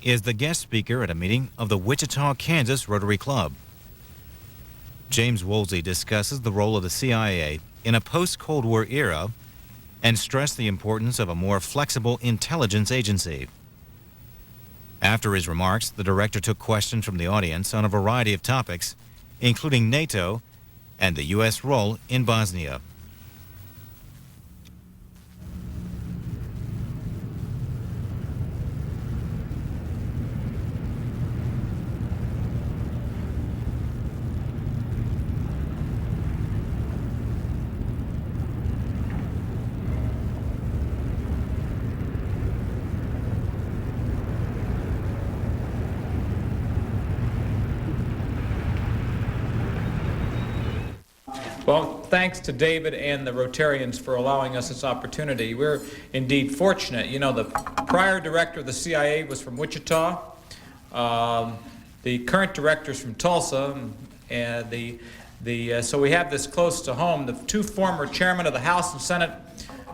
is the guest speaker at a meeting of the Wichita, Kansas Rotary Club. James Woosley discusses the role of the CIA in a post-Cold War era and stressed the importance of a more flexible intelligence agency. After his remarks, the director took questions from the audience on a variety of topics, including NATO and the U.S. role in Bosnia. Well, thanks to David and the Rotarians for allowing us this opportunity. We're indeed fortunate. You know, the prior director of the CIA was from Wichita. The current director is from Tulsa. And so we have this close to home. The two former chairmen of the House and Senate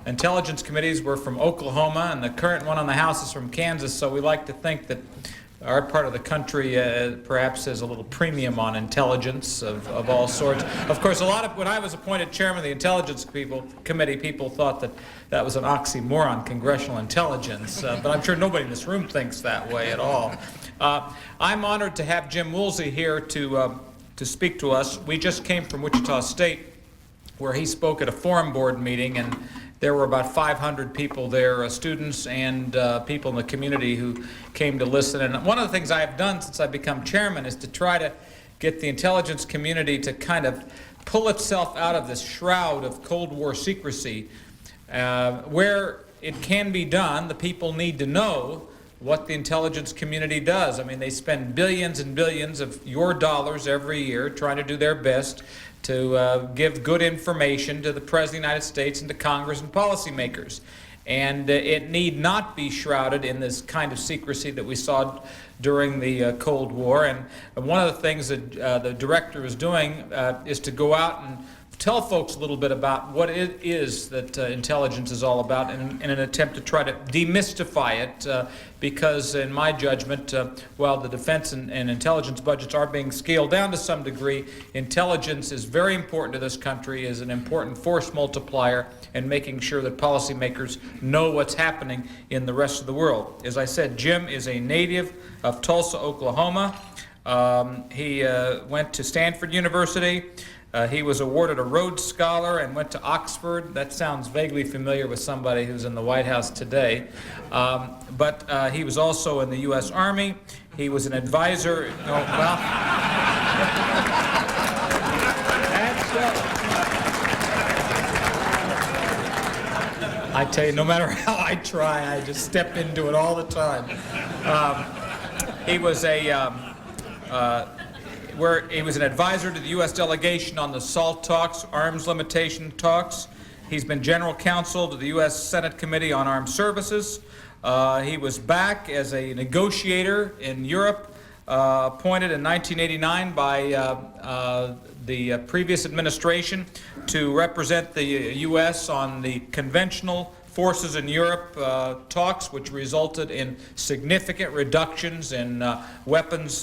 Intelligence Committees were from Oklahoma, and the current one on the House is from Kansas. So we like to think that our part of the country perhaps has a little premium on intelligence of all sorts. Of course, when I was appointed chairman of the Intelligence Committee, people thought that that was an oxymoron, congressional intelligence, but I'm sure nobody in this room thinks that way at all. I'm honored to have Jim Woosley here to speak to us. We just came from Wichita State, where he spoke at a forum board meeting, and there were about 500 people there, students and people in the community who came to listen. And one of the things I have done since I've become chairman is to try to get the intelligence community to kind of pull itself out of this shroud of Cold War secrecy. Where it can be done, the people need to know what the intelligence community does. I mean, they spend billions and billions of your dollars every year trying to do their best to give good information to the President of the United States and to Congress and policymakers. And it need not be shrouded in this kind of secrecy that we saw during the Cold War. And one of the things that the director is doing is to go out and tell folks a little bit about what it is that intelligence is all about in an attempt to try to demystify it, because in my judgment, while the defense and intelligence budgets are being scaled down to some degree, intelligence is very important to this country, is an important force multiplier in making sure that policymakers know what's happening in the rest of the world. As I said, Jim is a native of Tulsa, Oklahoma. He went to Stanford University. He was awarded a Rhodes Scholar and went to Oxford. That sounds vaguely familiar with somebody who's in the White House today. But he was also in the U.S. Army. He was an advisor. I tell you, no matter how I try, I just step into it all the time. He was an advisor to the U.S. delegation on the SALT talks, arms limitation talks. He's been general counsel to the U.S. Senate Committee on Armed Services. He was back as a negotiator in Europe, appointed in 1989 by the previous administration to represent the U.S. on the conventional forces in Europe talks, which resulted in significant reductions in weapons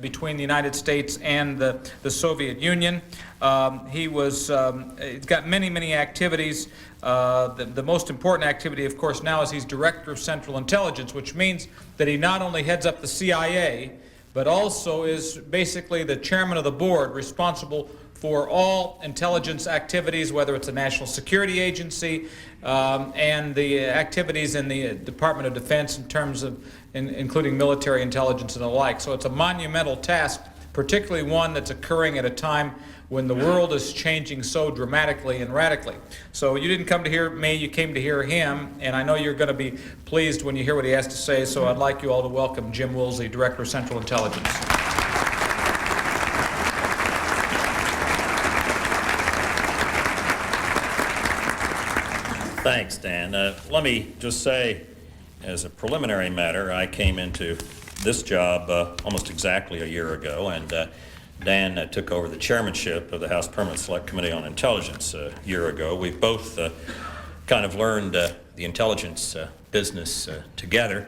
between the United States and the Soviet Union. He's got many activities. The most important activity, of course, now is he's Director of Central Intelligence, which means that he not only heads up the CIA, but also is basically the chairman of the board responsible for all intelligence activities, whether it's a national security agency and the activities in the Department of Defense in terms of including military intelligence and the like. So it's a monumental task, particularly one that's occurring at a time when the world is changing so dramatically and radically. So you didn't come to hear me, you came to hear him, and I know you're going to be pleased when you hear what he has to say, so I'd like you all to welcome Jim Woosley, Director of Central Intelligence. Thanks, Dan. Let me just say, as a preliminary matter, I came into this job almost exactly a year ago, and Dan took over the chairmanship of the House Permanent Select Committee on Intelligence a year ago. We've both kind of learned the intelligence business together,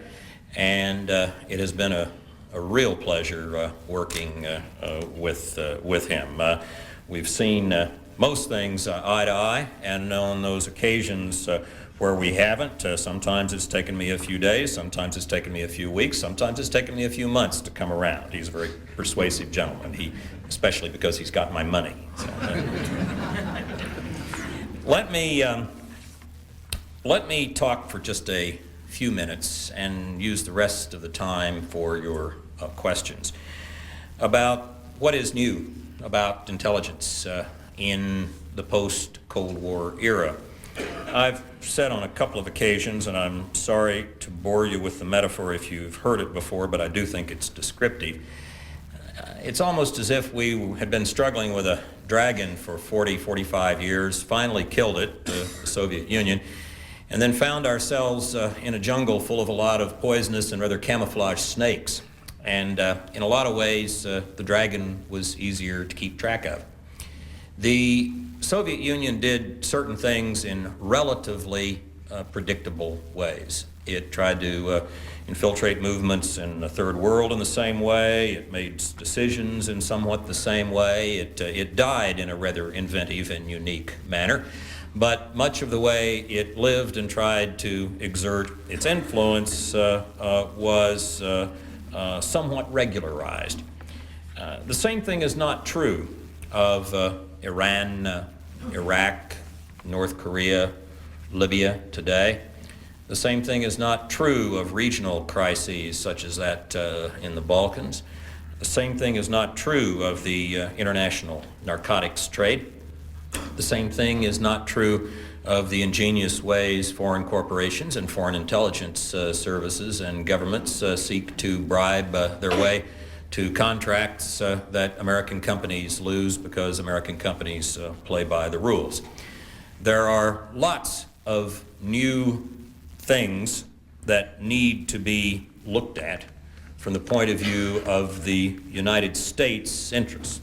and it has been a real pleasure working with him. We've seen most things eye to eye, and on those occasions where we haven't, sometimes it's taken me a few days, sometimes it's taken me a few weeks, sometimes it's taken me a few months to come around. He's a very persuasive gentleman, especially because he's got my money. So, let me talk for just a few minutes and use the rest of the time for your questions about what is new about intelligence in the post-Cold War era. I've said on a couple of occasions, and I'm sorry to bore you with the metaphor if you've heard it before, but I do think it's descriptive. It's almost as if we had been struggling with a dragon for 40, 45 years, finally killed it, the Soviet Union, and then found ourselves in a jungle full of a lot of poisonous and rather camouflaged snakes. And in a lot of ways, the dragon was easier to keep track of. The Soviet Union did certain things in relatively predictable ways. It tried to infiltrate movements in the Third World in the same way. It made decisions in somewhat the same way. It died in a rather inventive and unique manner. But much of the way it lived and tried to exert its influence was somewhat regularized. The same thing is not true of Iran, Iraq, North Korea, Libya today. The same thing is not true of regional crises such as that in the Balkans. The same thing is not true of the international narcotics trade. The same thing is not true of the ingenious ways foreign corporations and foreign intelligence services and governments seek to bribe their way to contracts that American companies lose because American companies play by the rules. There are lots of new things that need to be looked at from the point of view of the United States' interests.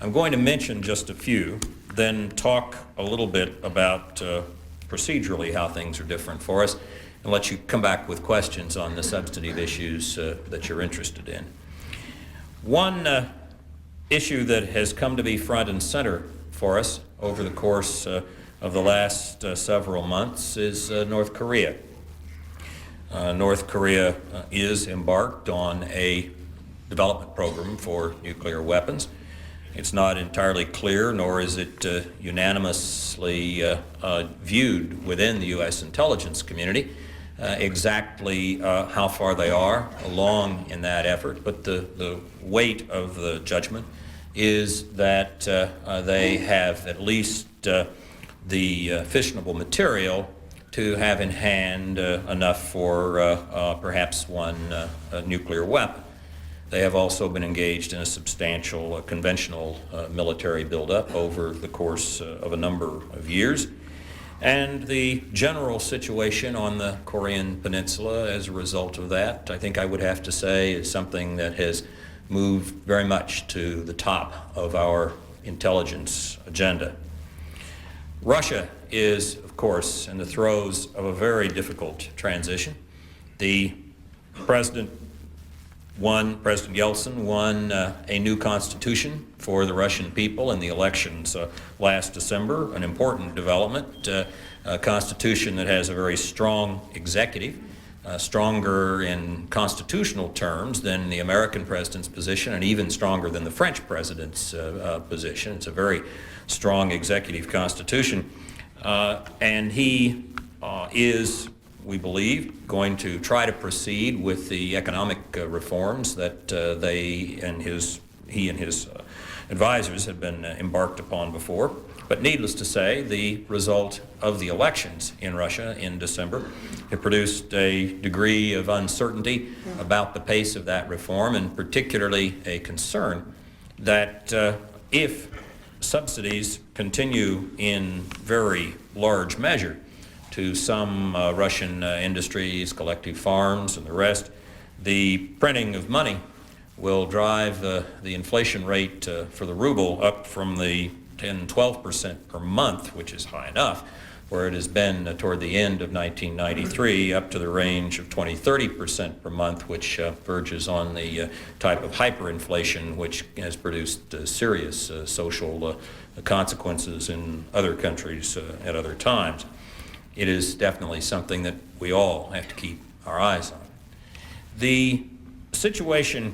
I'm going to mention just a few, then talk a little bit about procedurally how things are different for us, and let you come back with questions on the substantive issues that you're interested in. One issue that has come to be front and center for us over the course of the last several months is North Korea. North Korea is embarked on a development program for nuclear weapons. It's not entirely clear, nor is it unanimously viewed within the U.S. intelligence community exactly how far they are along in that effort, but the weight of the judgment is that they have at least the fissionable material to have in hand enough for perhaps one nuclear weapon. They have also been engaged in a substantial conventional military buildup over the course of a number of years. And the general situation on the Korean Peninsula as a result of that, I think I would have to say, is something that has moved very much to the top of our intelligence agenda. Russia is, of course, in the throes of a very difficult transition. President Yeltsin won a new constitution for the Russian people in the elections last December, an important development, a constitution that has a very strong executive, stronger in constitutional terms than the American president's position and even stronger than the French president's position. It's a very strong executive constitution. And he is, we believe, going to try to proceed with the economic reforms that he and his advisors have been embarked upon before. But needless to say, the result of the elections in Russia in December have produced a degree of uncertainty about the pace of that reform, and particularly a concern that if subsidies continue in very large measure to some Russian industries, collective farms, and the rest, the printing of money will drive the inflation rate for the ruble up from the 10-12% per month, which is high enough, where it has been toward the end of 1993 up to the range of 20-30% per month, which verges on the type of hyperinflation which has produced serious social consequences in other countries at other times. It is definitely something that we all have to keep our eyes on. The situation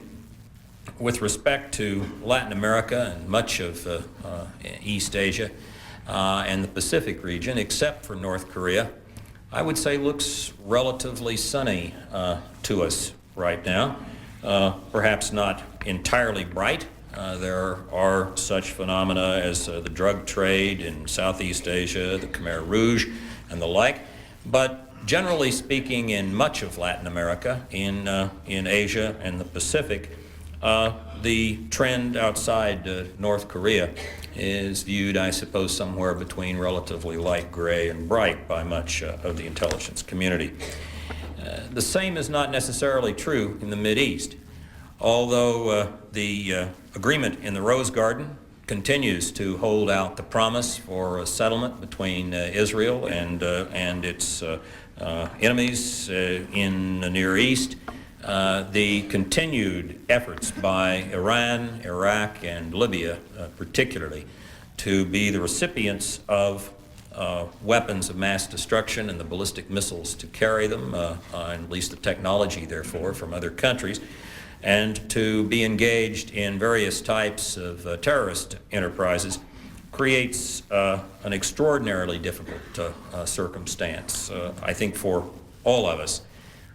with respect to Latin America and much of East Asia and the Pacific region, except for North Korea, I would say looks relatively sunny to us right now. Perhaps not entirely bright. There are such phenomena as the drug trade in Southeast Asia, the Khmer Rouge, and the like. But generally speaking, in much of Latin America, in Asia and the Pacific, the trend outside North Korea is viewed, I suppose, somewhere between relatively light gray and bright by much of the intelligence community. The same is not necessarily true in the Mideast. Although the agreement in the Rose Garden continues to hold out the promise for a settlement between Israel and its enemies in the Near East, the continued efforts by Iran, Iraq, and Libya particularly to be the recipients of weapons of mass destruction and the ballistic missiles to carry them, and at least the technology, therefore, from other countries, and to be engaged in various types of terrorist enterprises creates an extraordinarily difficult circumstance, I think, for all of us,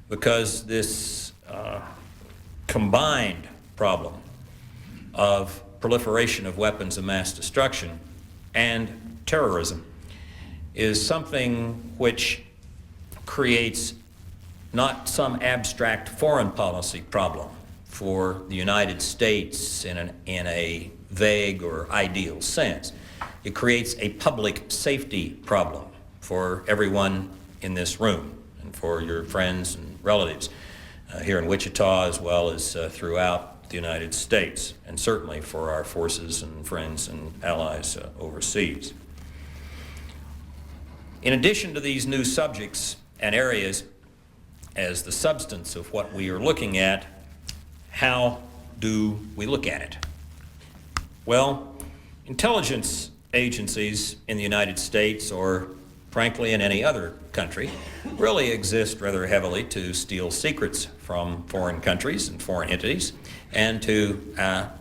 because this combined problem of proliferation of weapons of mass destruction and terrorism is something which creates not some abstract foreign policy problem for the United States in a vague or ideal sense. It creates a public safety problem for everyone in this room and for your friends and relatives here in Wichita, as well as throughout the United States, and certainly for our forces and friends and allies overseas. In addition to these new subjects and areas as the substance of what we are looking at, how do we look at it? Well, intelligence agencies in the United States, or frankly in any other country, really exist rather heavily to steal secrets from foreign countries and foreign entities, and to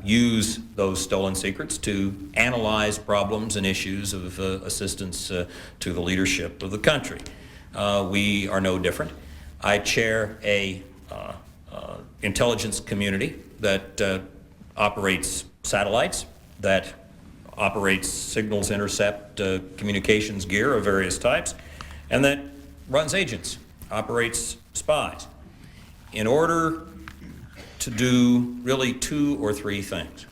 use those stolen secrets to analyze problems and issues of assistance to the leadership of the country. We are no different. I chair a intelligence community that operates satellites, that operates signals intercept communications gear of various types, and that runs agents, operates spies, in order to do really two or three things.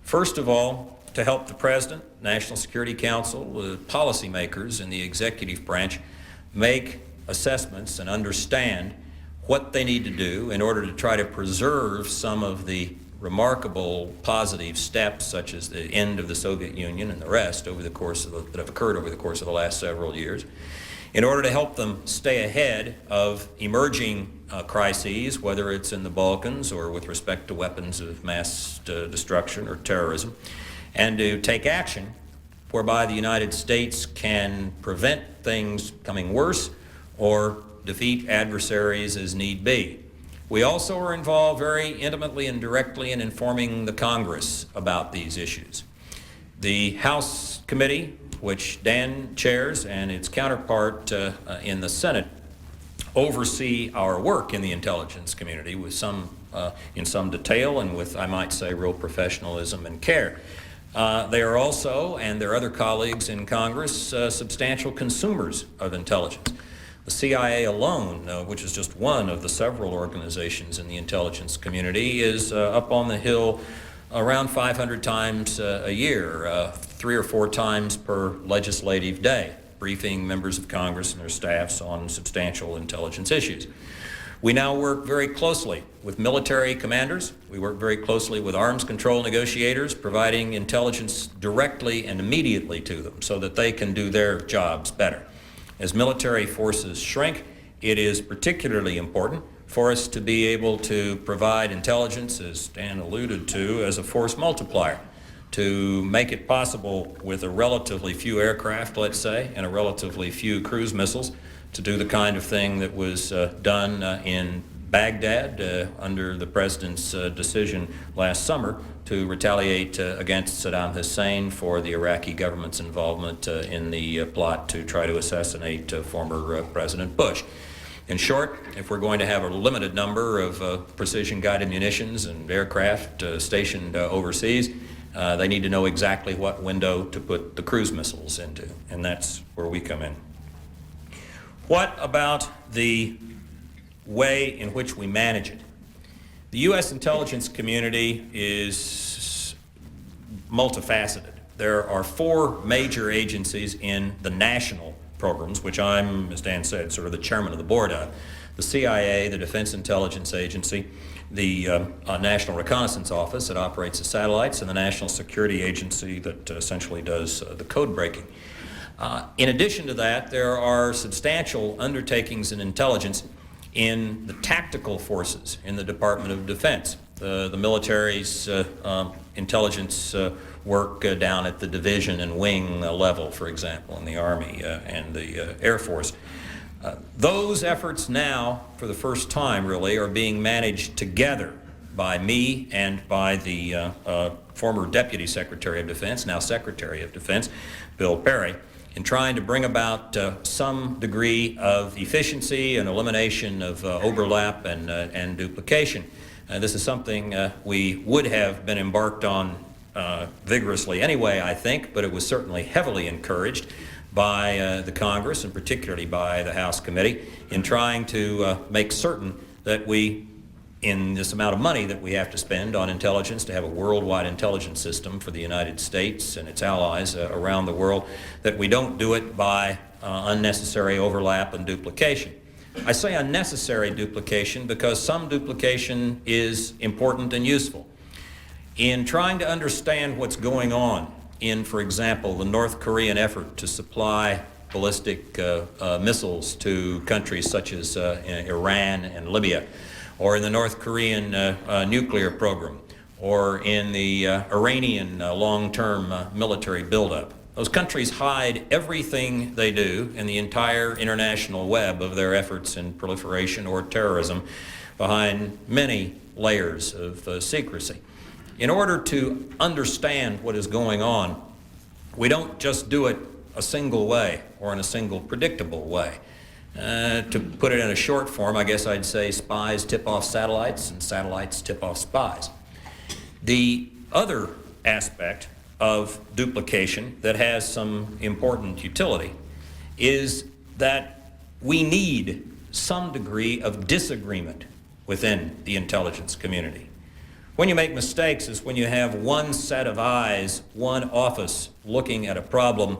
First of all, to help the President, National Security Council, policymakers in the executive branch make assessments and understand what they need to do in order to try to preserve some of the remarkable positive steps, such as the end of the Soviet Union and the rest over the course of that have occurred over the course of the last several years, in order to help them stay ahead of emerging crises, whether it's in the Balkans or with respect to weapons of mass destruction or terrorism, and to take action whereby the United States can prevent things becoming worse or defeat adversaries as need be. We also are involved very intimately and directly in informing the Congress about these issues. The House committee, which Dan chairs, and its counterpart in the Senate, oversee our work in the intelligence community with in some detail and with, I might say, real professionalism and care. They are also, and their other colleagues in Congress, substantial consumers of intelligence. The CIA alone, which is just one of the several organizations in the intelligence community, is up on the Hill around 500 times a year, 3 or 4 times per legislative day, briefing members of Congress and their staffs on substantial intelligence issues. We now work very closely with military commanders. We work very closely with arms control negotiators, providing intelligence directly and immediately to them so that they can do their jobs better. As military forces shrink, it is particularly important for us to be able to provide intelligence, as Dan alluded to, as a force multiplier, to make it possible with a relatively few aircraft, let's say, and a relatively few cruise missiles, to do the kind of thing that was done in Baghdad under the president's decision last summer to retaliate against Saddam Hussein for the Iraqi government's involvement in the plot to try to assassinate former President Bush. In short, if we're going to have a limited number of precision-guided munitions and aircraft stationed overseas, they need to know exactly what window to put the cruise missiles into, and that's where we come in. What about the way in which we manage it? The U.S. intelligence community is multifaceted. There are 4 major agencies in the national programs, which I'm, as Dan said, sort of the chairman of the board of. The CIA, the Defense Intelligence Agency, the National Reconnaissance Office that operates the satellites, and the National Security Agency that essentially does the code breaking. In addition to that, there are substantial undertakings in intelligence in the tactical forces in the Department of Defense. The military's intelligence work down at the division and wing level, for example, in the Army and the Air Force. Those efforts now, for the first time really, are being managed together by me and by the former Deputy Secretary of Defense, now Secretary of Defense, Bill Perry, in trying to bring about some degree of efficiency and elimination of overlap and duplication. This is something we would have been embarked on vigorously anyway, I think, but it was certainly heavily encouraged by the Congress and particularly by the House Committee in trying to make certain that we, in this amount of money that we have to spend on intelligence to have a worldwide intelligence system for the United States and its allies around the world, that we don't do it by unnecessary overlap and duplication. I say unnecessary duplication because some duplication is important and useful. In trying to understand what's going on in, for example, the North Korean effort to supply ballistic missiles to countries such as Iran and Libya, or in the North Korean nuclear program, or in the Iranian long-term military buildup. Those countries hide everything they do in the entire international web of their efforts in proliferation or terrorism behind many layers of secrecy. In order to understand what is going on, we don't just do it a single way or in a single predictable way. To put it in a short form, I guess I'd say spies tip off satellites and satellites tip off spies. The other aspect of duplication that has some important utility is that we need some degree of disagreement within the intelligence community. When you make mistakes is when you have one set of eyes, one office looking at a problem,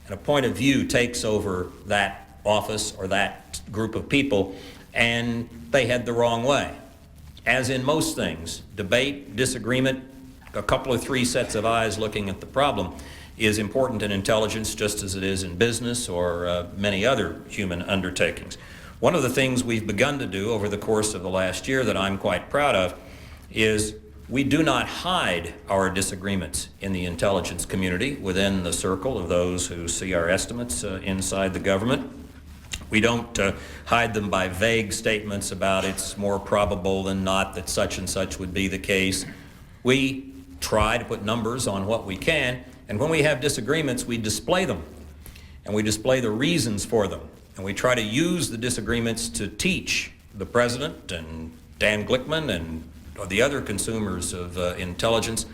and a point of view takes over that office or that group of people, and they head the wrong way. As in most things, debate, disagreement, a couple of 3 sets of eyes looking at the problem is important in intelligence just as it is in business or many other human undertakings. One of the things we've begun to do over the course of the last year that I'm quite proud of is we do not hide our disagreements in the intelligence community within the circle of those who see our estimates inside the government. We don't hide them by vague statements about it's more probable than not that such and such would be the case. We try to put numbers on what we can, and when we have disagreements, we display them, and we display the reasons for them, and we try to use the disagreements to teach the President and Dan Glickman and the other consumers of intelligence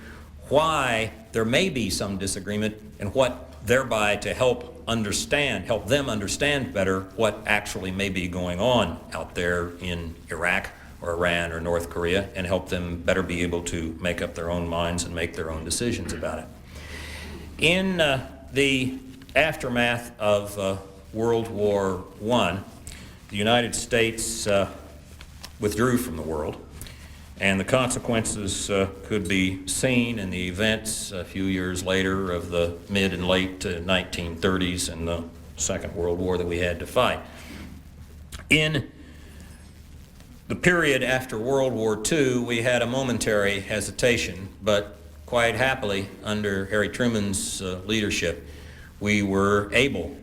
why there may be some disagreement and what thereby to help them understand better what actually may be going on out there in Iraq or Iran or North Korea, and help them better be able to make up their own minds and make their own decisions about it. In the aftermath of World War I, the United States withdrew from the world, and the consequences could be seen in the events a few years later of the mid and late 1930s and the Second World War that we had to fight. In the period after World War II, we had a momentary hesitation, but quite happily, under Harry Truman's leadership, we were able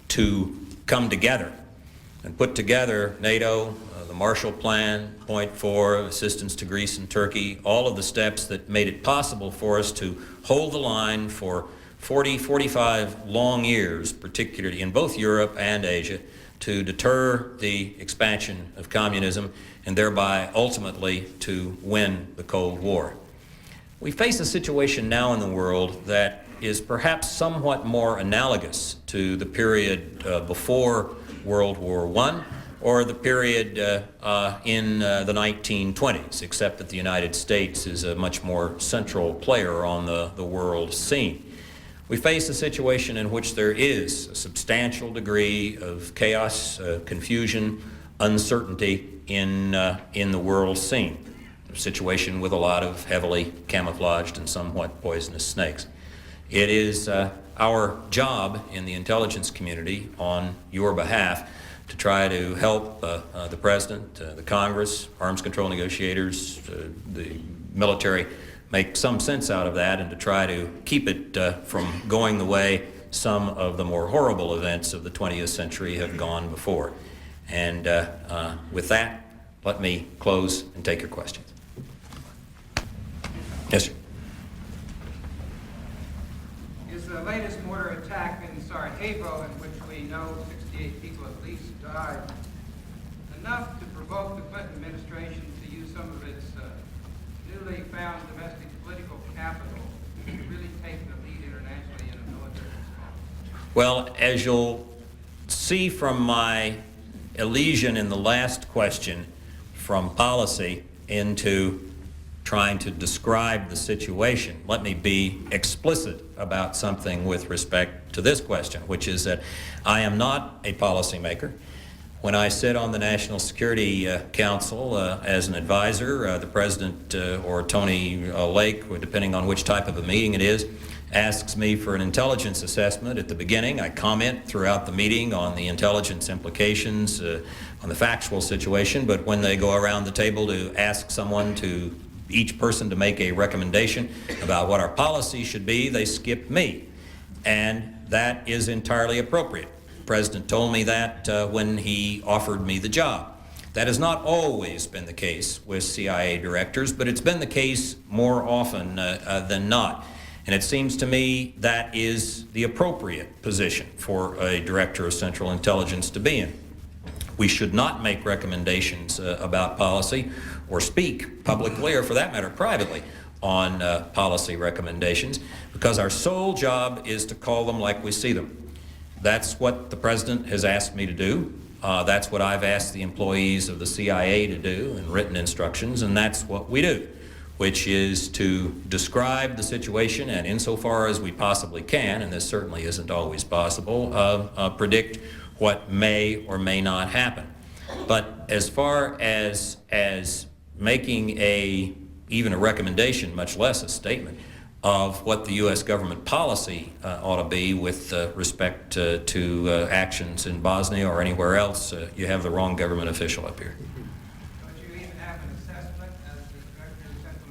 to come together and put together NATO, the Marshall Plan, Point 4, assistance to Greece and Turkey, all of the steps that made it possible for us to hold the line for 40, 45 long years, particularly in both Europe and Asia, to deter the expansion of communism and thereby ultimately to win the Cold War. We face a situation now in the world that is perhaps somewhat more analogous to the period before World War I or the period in the 1920s, except that the United States is a much more central player on the world scene. We face a situation in which there is a substantial degree of chaos, confusion, uncertainty in the world scene. A situation with a lot of heavily camouflaged and somewhat poisonous snakes. It is our job in the intelligence community on your behalf to try to help the President, the Congress, arms control negotiators, the military, make some sense out of that and to try to keep it from going the way some of the more horrible events of the 20th century have gone before. And with that, let me close and take your questions. Yes, sir. Is the latest mortar attack in Sarajevo, in which we know 68 people at least died, enough to provoke the Clinton administration to use some of its newly found domestic political capital to really take the lead internationally in a military response? Well, as you'll see from my elision in the last question, from policy into trying to describe the situation, let me be explicit about something with respect to this question, which is that I am not a policymaker. When I sit on the National Security Council as an advisor, the President or Tony Lake, depending on which type of a meeting it is, asks me for an intelligence assessment at the beginning. I comment throughout the meeting on the intelligence implications, on the factual situation, but when they go around the table to ask each person to make a recommendation about what our policy should be, they skip me. And that is entirely appropriate. The President told me that when he offered me the job. That has not always been the case with CIA directors, but it's been the case more often than not. And it seems to me that is the appropriate position for a Director of Central Intelligence to be in. We should not make recommendations about policy or speak publicly or, for that matter, privately on policy recommendations, because our sole job is to call them like we see them. That's what the President has asked me to do. That's what I've asked the employees of the CIA to do in written instructions, and that's what we do, which is to describe the situation and, insofar as we possibly can, and this certainly isn't always possible, predict what may or may not happen. But as far as making even a recommendation, much less a statement, of what the U.S. government policy ought to be with respect to actions in Bosnia or anywhere else, you have the wrong government official up here. Don't you even have an assessment as the Director of Central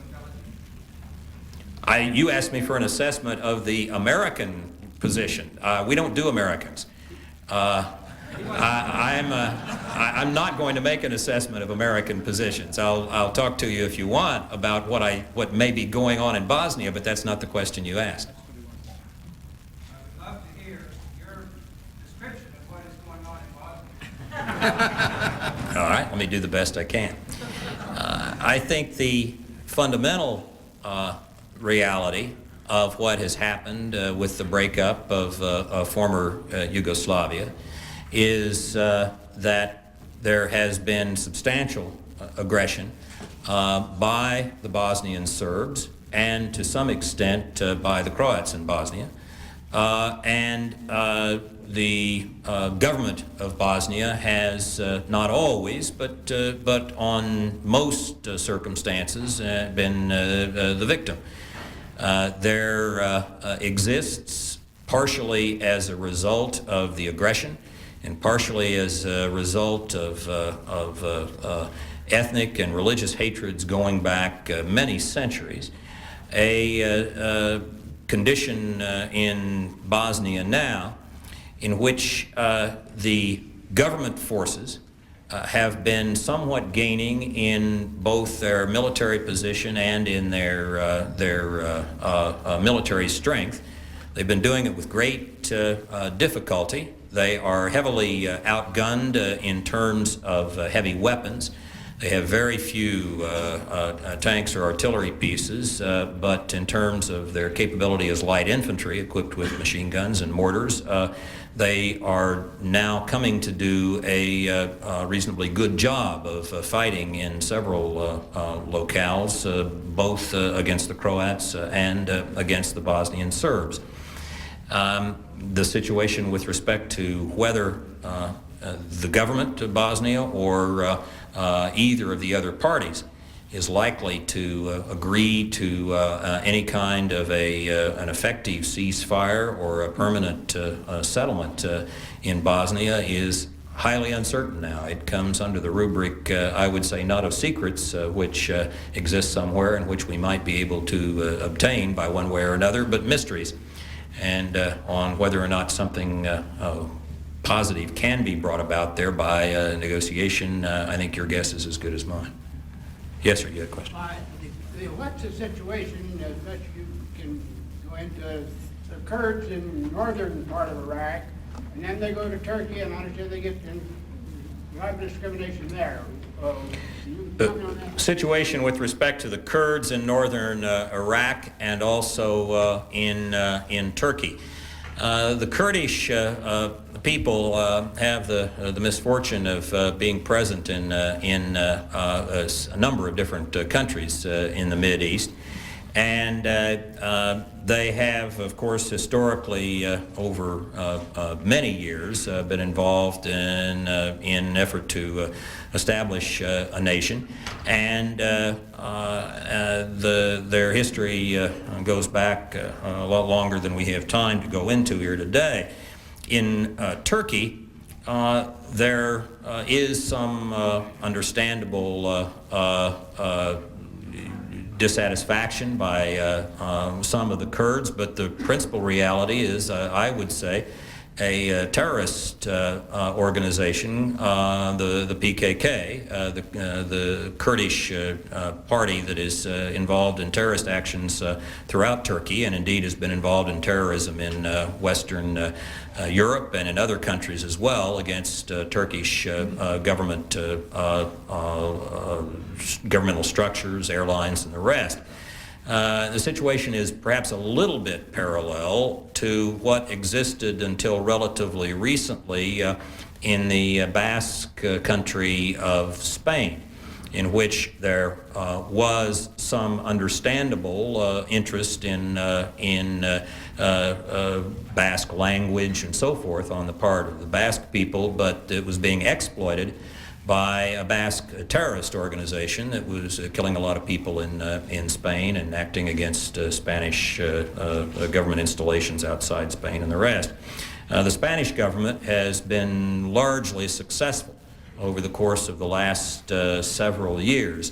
Intelligence? You asked me for an assessment of the American position. We don't do Americans. I'm not going to make an assessment of American positions. I'll talk to you if you want about what may be going on in Bosnia, but that's not the question you asked. I would love to hear your description of what is going on in Bosnia. All right, let me do the best I can. I think the fundamental reality of what has happened with the breakup of former Yugoslavia is that there has been substantial aggression by the Bosnian Serbs and to some extent by the Croats in Bosnia. And the government of Bosnia has not always, but on most circumstances, been the victim. There exists, partially as a result of the aggression, and partially as a result of ethnic and religious hatreds going back many centuries, a condition in Bosnia now in which the government forces have been somewhat gaining in both their military position and in their military strength. They've been doing it with great difficulty. They are heavily outgunned in terms of heavy weapons. They have very few tanks or artillery pieces, but in terms of their capability as light infantry equipped with machine guns and mortars, they are now coming to do a reasonably good job of fighting in several locales, both against the Croats and against the Bosnian Serbs. The situation with respect to whether the government of Bosnia or either of the other parties is likely to agree to any kind of an effective ceasefire or a permanent settlement in Bosnia is highly uncertain now. It comes under the rubric, I would say, not of secrets, which exist somewhere and which we might be able to obtain by one way or another, but mysteries. And on whether or not something positive can be brought about there by negotiation, I think your guess is as good as mine. Yes, sir, you had a question. What's the situation that you can go into the Kurds in the northern part of Iraq, and then they go to Turkey, and I understand they get a lot of discrimination there. The situation with respect to the Kurds in northern Iraq and also in Turkey. The Kurdish people have the misfortune of being present in a number of different countries in the Mideast, and they have, of course, historically over many years been involved in an effort to establish a nation, and their history goes back a lot longer than we have time to go into here today. In Turkey, there is some understandable dissatisfaction by some of the Kurds, but the principal reality is, I would say, a terrorist organization, the PKK, the Kurdish party that is involved in terrorist actions throughout Turkey, and indeed has been involved in terrorism in Western Europe and in other countries as well against Turkish governmental structures, airlines, and the rest. The situation is perhaps a little bit parallel to what existed until relatively recently in the Basque country of Spain, in which there was some understandable interest in Basque language and so forth on the part of the Basque people, but it was being exploited by a Basque terrorist organization that was killing a lot of people in Spain and acting against Spanish government installations outside Spain and the rest. The Spanish government has been largely successful over the course of the last several years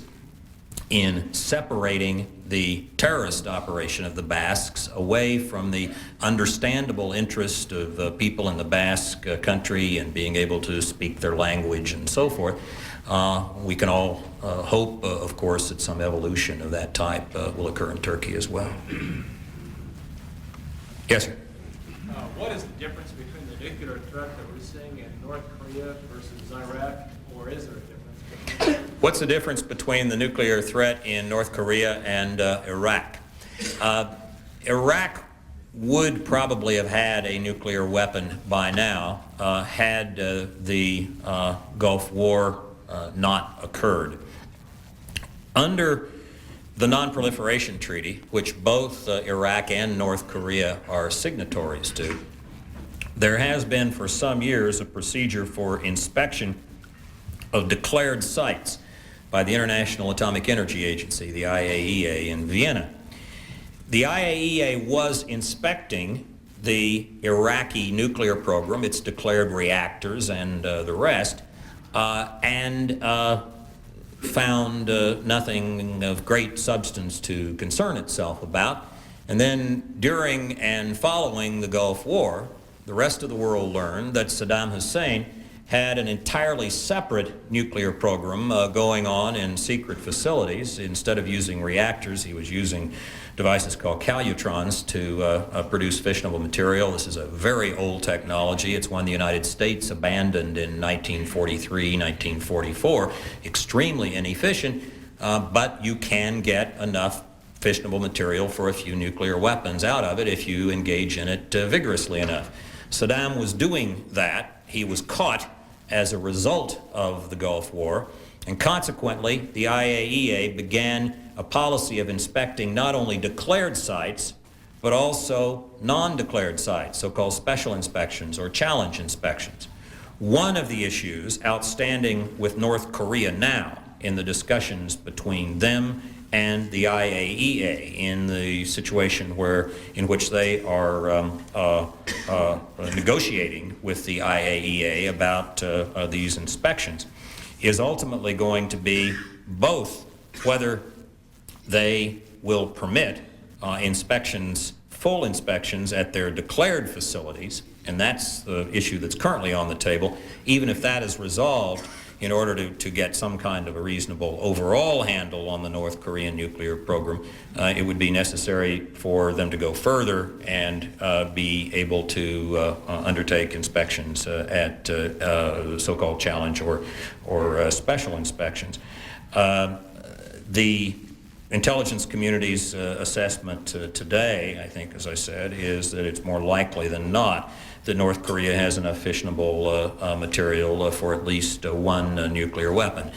in separating the terrorist operation of the Basques away from the understandable interest of people in the Basque country and being able to speak their language and so forth. We can all hope, of course, that some evolution of that type will occur in Turkey as well. Yes, sir. What is the difference between the nuclear threat that we're seeing in North Korea versus Iraq, or is there a difference? What's the difference between the nuclear threat in North Korea and Iraq? Iraq would probably have had a nuclear weapon by now had the Gulf War not occurred. Under the Non-Proliferation Treaty, which both Iraq and North Korea are signatories to, There has been for some years a procedure for inspection of declared sites by the International Atomic Energy Agency, the IAEA, in Vienna. The IAEA was inspecting the Iraqi nuclear program, its declared reactors and the rest, and found nothing of great substance to concern itself about. And then during and following the Gulf War, the rest of the world learned that Saddam Hussein had an entirely separate nuclear program going on in secret facilities. Instead of using reactors, he was using devices called calutrons to produce fissionable material. This is a very old technology. It's one the United States abandoned in 1943, 1944. Extremely inefficient, but you can get enough fissionable material for a few nuclear weapons out of it if you engage in it vigorously enough. Saddam was doing that. He was caught as a result of the Gulf War, and consequently the IAEA began a policy of inspecting not only declared sites but also non-declared sites, so-called special inspections or challenge inspections. One of the issues outstanding with North Korea now in the discussions between them and the IAEA in the situation in which they are negotiating with the IAEA about these inspections is ultimately going to be both whether they will permit inspections, full inspections at their declared facilities, and that's the issue that's currently on the table. Even if that is resolved, in order to get some kind of a reasonable overall handle on the North Korean nuclear program, it would be necessary for them to go further and be able to undertake inspections at so-called challenge or special inspections. The intelligence community's assessment today, I think, as I said, is that it's more likely than not that North Korea has enough fissionable material for at least one nuclear weapon.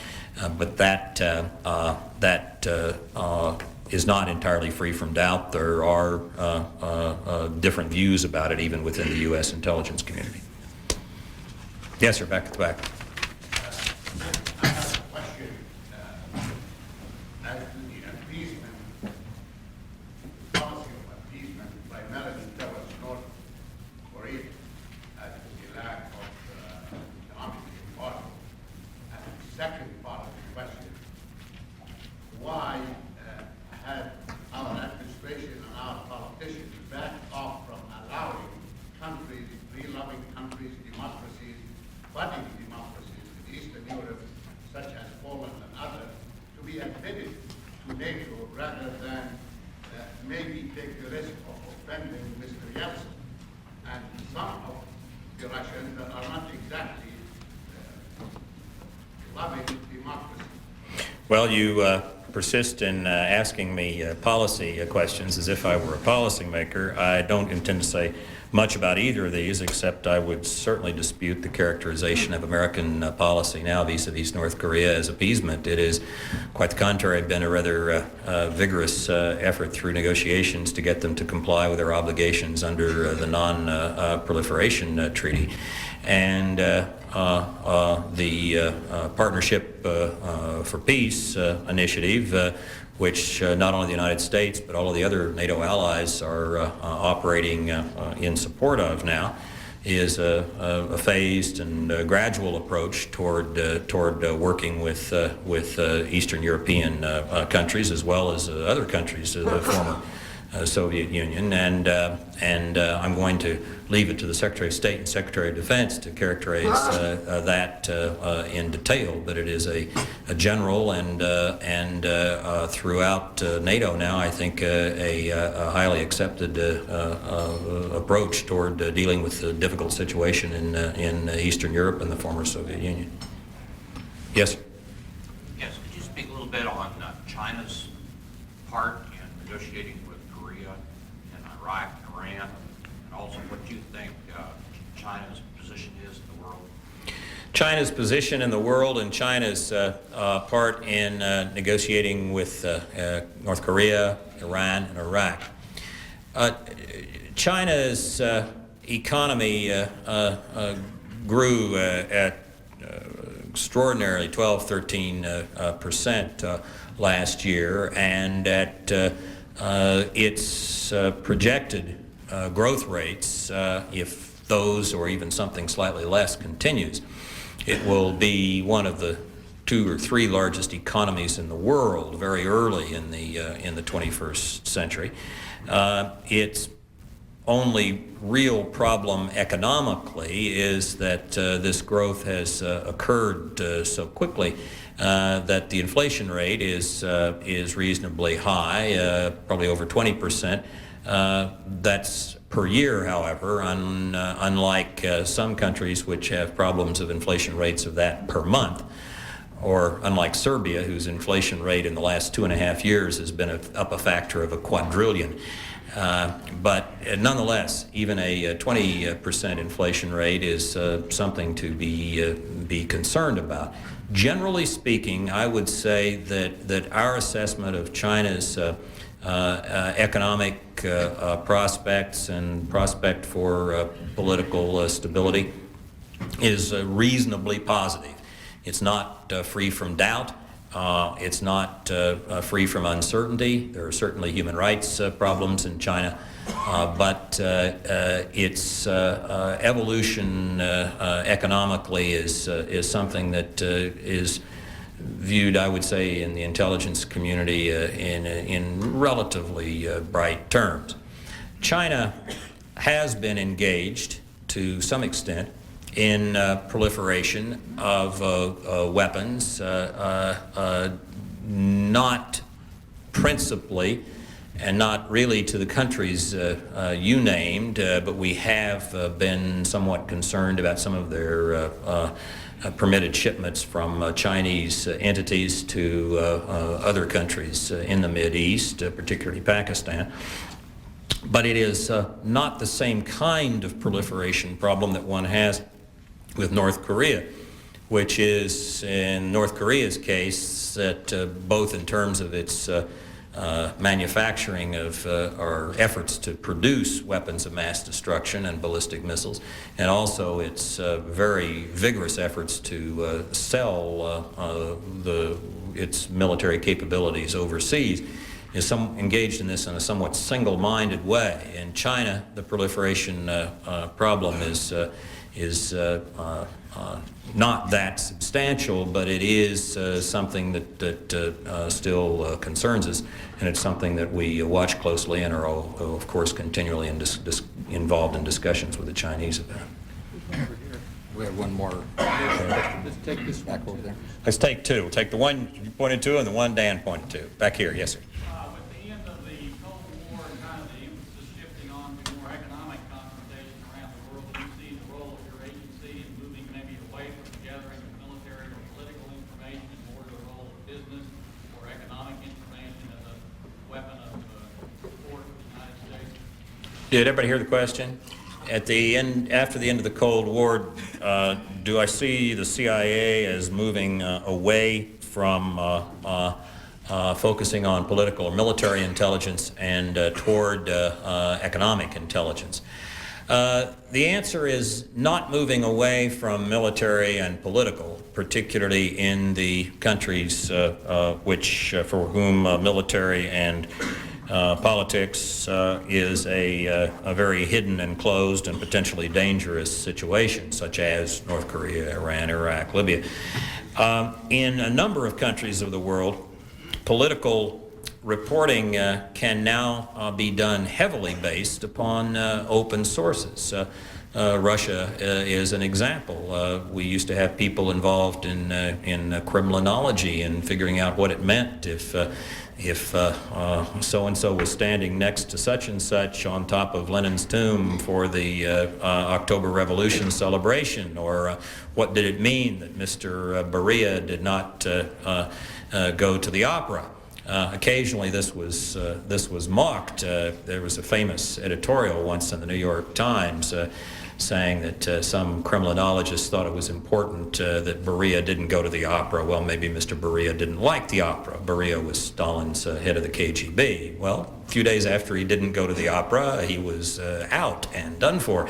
But that is not entirely free from doubt. There are different views about it even within the U.S. intelligence community. Yes, sir, back at the back. I have a question as to the appeasement, policy of appeasement primarily towards North Korea as to the lack of economic embargo. And the second part of the question, why had our administration and our politicians backed off from allowing countries, free-loving countries, democracies, budding democracies in Eastern Europe, such as Poland and others, to be admitted to NATO rather than maybe take the risk of offending Mr. Yeltsin? And some of the Russians are not exactly loving democracy. Well, you persist in asking me policy questions as if I were a policymaker. I don't intend to say much about either of these, except I would certainly dispute the characterization of American policy now vis-a-vis North Korea as appeasement. It is quite the contrary, been a rather vigorous effort through negotiations to get them to comply with their obligations under the Non-Proliferation Treaty. And the Partnership for Peace initiative, which not only the United States but all of the other NATO allies are operating in support of now, is a phased and gradual approach toward working with Eastern European countries as well as other countries of the former Soviet Union, and I'm going to leave it to the Secretary of State and Secretary of Defense to characterize that in detail. But it is a general and throughout NATO now, I think, a highly accepted approach toward dealing with the difficult situation in Eastern Europe and the former Soviet Union. Yes, sir. Yes, could you speak a little bit on China's part in negotiating with Korea and Iraq and Iran, and also what you think China's position is in the world? China's position in the world and China's part in negotiating with North Korea, Iran, and Iraq. China is economy grew at extraordinarily 12-13% last year, and at its projected growth rates, if those or even something slightly less continues, it will be one of the 2 or 3 largest economies in the world very early in the 21st century. Its only real problem economically is that this growth has occurred so quickly that the inflation rate is reasonably high, probably over 20%. That's per year, however, unlike some countries which have problems of inflation rates of that per month, or unlike Serbia, whose inflation rate in the last 2.5 years has been up a factor of a quadrillion. But nonetheless, even a 20% inflation rate is something to be concerned about. Generally speaking, I would say that our assessment of China's economic prospects and prospect for political stability is reasonably positive. It's not free from doubt. It's not free from uncertainty. There are certainly human rights problems in China, but its evolution economically is something that is viewed, I would say, in the intelligence community in relatively bright terms. China has been engaged to some extent in proliferation of weapons, not principally and not really to the countries you named, but we have been somewhat concerned about some of their permitted shipments from Chinese entities to other countries in the Mideast, particularly Pakistan. But it is not the same kind of proliferation problem that one has with North Korea, which is, in North Korea's case, that both in terms of its manufacturing of or efforts to produce weapons of mass destruction and ballistic missiles, and also its very vigorous efforts to sell its military capabilities overseas, is engaged in this in a somewhat single-minded way. In China, the proliferation problem is not that substantial, but it is something that still concerns us, and it's something that we watch closely and are, of course, continually involved in discussions with the Chinese about. We have one more. Let's take this back over there. Let's take 2. We'll take the one you pointed to and the one Dan pointed to. Back here, yes, sir. With the end of the Cold War and kind of the emphasis shifting on to more economic confrontation around the world, do you see the role of your agency in moving maybe away from the gathering of military or political information and more to the role of business or economic information as a weapon of support for the United States? Did everybody hear the question? At the end, after the end of the Cold War, do I see the CIA as moving away from focusing on political or military intelligence and toward economic intelligence? The answer is not moving away from military and political, particularly in the countries which, for whom military and politics is a very hidden and closed and potentially dangerous situation, such as North Korea, Iran, Iraq, Libya. In a number of countries of the world, political reporting can now be done heavily based upon open sources. Russia is an example. We used to have people involved in criminology and figuring out what it meant if so-and-so was standing next to such and such on top of Lenin's tomb for the October Revolution celebration, or what did it mean that Mr. Beria did not go to the opera? Occasionally this was mocked. There was a famous editorial once in the New York Times saying that some criminologists thought it was important that Beria didn't go to the opera. Well, maybe Mr. Beria didn't like the opera. Beria was Stalin's head of the KGB. Well, a few days after he didn't go to the opera, he was out and done for.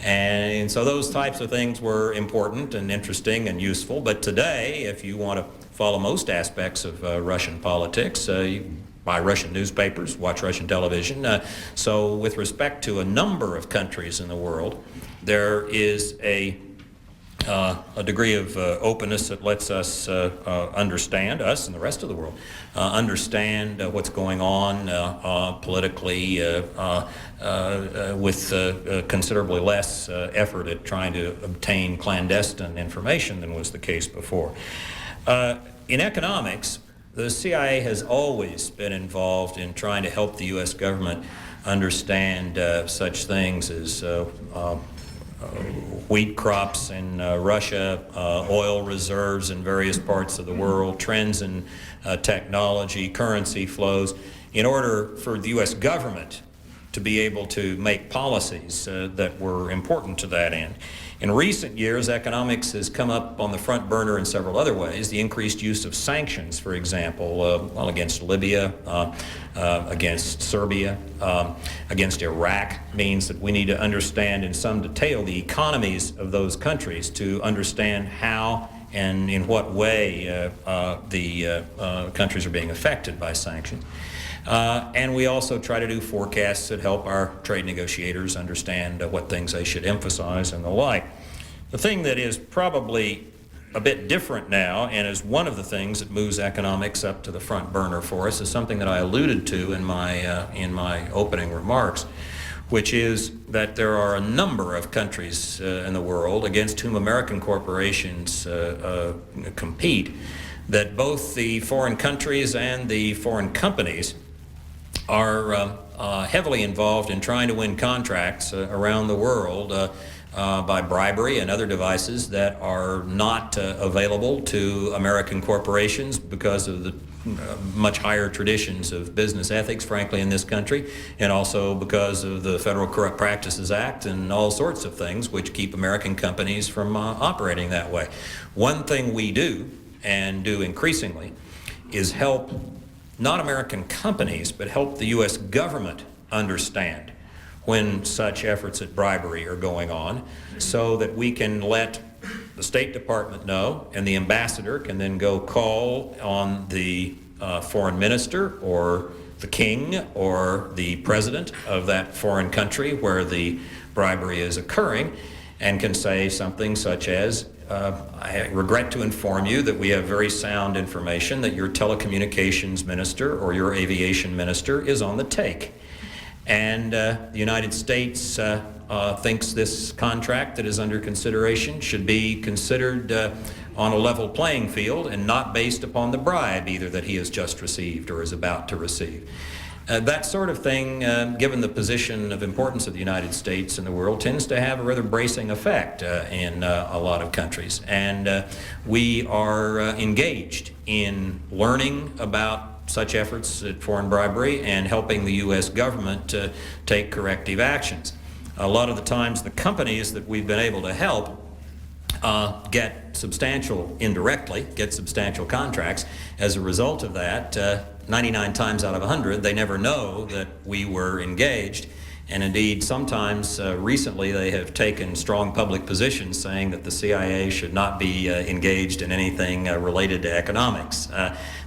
And so those types of things were important and interesting and useful. But today, if you want to follow most aspects of Russian politics, you buy Russian newspapers, watch Russian television. So with respect to a number of countries in the world, there is a degree of openness that lets us understand, us and the rest of the world, understand what's going on politically with considerably less effort at trying to obtain clandestine information than was the case before. In economics, the CIA has always been involved in trying to help the U.S. government understand such things as wheat crops in Russia, oil reserves in various parts of the world, trends in technology, currency flows, in order for the U.S. government to be able to make policies that were important to that end. In recent years, economics has come up on the front burner in several other ways. The increased use of sanctions, for example, well, against Libya, against Serbia, against Iraq, means that we need to understand in some detail the economies of those countries to understand how and in what way the countries are being affected by sanctions. And we also try to do forecasts that help our trade negotiators understand what things they should emphasize and the like. The thing that is probably a bit different now, and is one of the things that moves economics up to the front burner for us, is something that I alluded to in my opening remarks, which is that there are a number of countries in the world against whom American corporations compete, that both the foreign countries and the foreign companies are heavily involved in trying to win contracts around the world by bribery and other devices that are not available to American corporations because of the much higher traditions of business ethics, frankly, in this country, and also because of the Federal Corrupt Practices Act and all sorts of things which keep American companies from operating that way. One thing we do, and do increasingly, is help not American companies, but help the U.S. government understand when such efforts at bribery are going on, so that we can let the State Department know, and the ambassador can then go call on the foreign minister or the king or the president of that foreign country where the bribery is occurring, and can say something such as, I regret to inform you that we have very sound information that your telecommunications minister or your aviation minister is on the take. And the United States thinks this contract that is under consideration should be considered on a level playing field and not based upon the bribe either that he has just received or is about to receive. That sort of thing, given the position of importance of the United States in the world, tends to have a rather bracing effect in a lot of countries. And we are engaged in learning about such efforts at foreign bribery and helping the U.S. government to take corrective actions. A lot of the times the companies that we've been able to help get substantial contracts. As a result of that, 99 times out of 100, they never know that we were engaged. And indeed, sometimes recently they have taken strong public positions saying that the CIA should not be engaged in anything related to economics.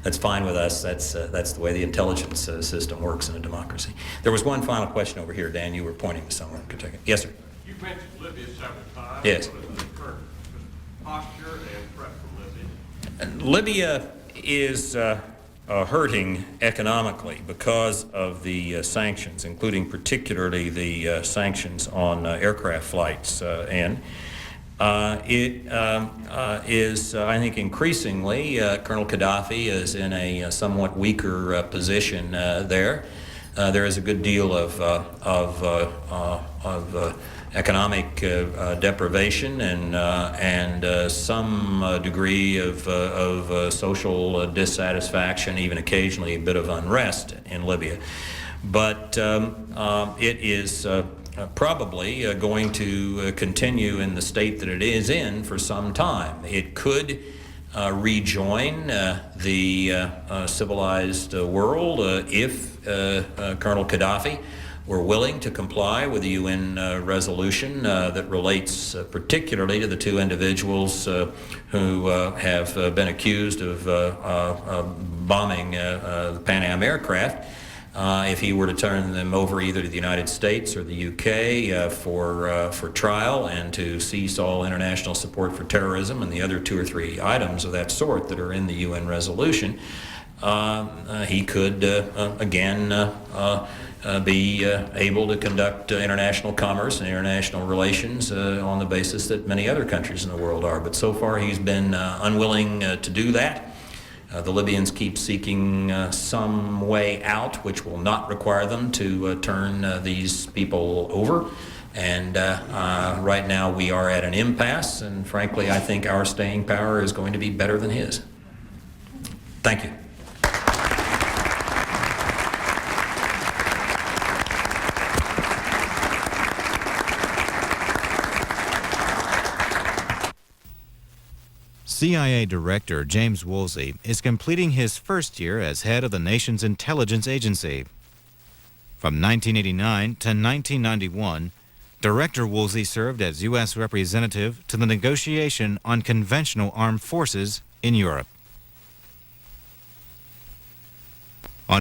That's fine with us. That's the way the intelligence system works in a democracy. There was one final question over here, Dan. You were pointing to someone. Yes, sir. You mentioned Libya several times. Yes. What is the current posture and threat from Libya? Libya is hurting economically because of the sanctions, including particularly the sanctions on aircraft flights. And it is, I think, increasingly, Colonel Gaddafi is in a somewhat weaker position there. There is a good deal of economic deprivation and some degree of social dissatisfaction, even occasionally a bit of unrest in Libya. But it is probably going to continue in the state that it is in for some time. It could rejoin the civilized world if Colonel Gaddafi were willing to comply with the UN resolution that relates particularly to the two individuals who have been accused of bombing the Pan Am aircraft. If he were to turn them over either to the United States or the UK for trial and to cease all international support for terrorism and the other 2 or 3 items of that sort that are in the UN resolution, he could again be able to conduct international commerce and international relations on the basis that many other countries in the world are. But so far he's been unwilling to do that. The Libyans keep seeking some way out which will not require them to turn these people over. And right now we are at an impasse, and frankly I think our staying power is going to be better than his. Thank you. CIA Director James Woosley is completing his first year as head of the nation's intelligence agency. From 1989 to 1991, Director Woosley served as U.S. representative to the negotiation on conventional armed forces in Europe.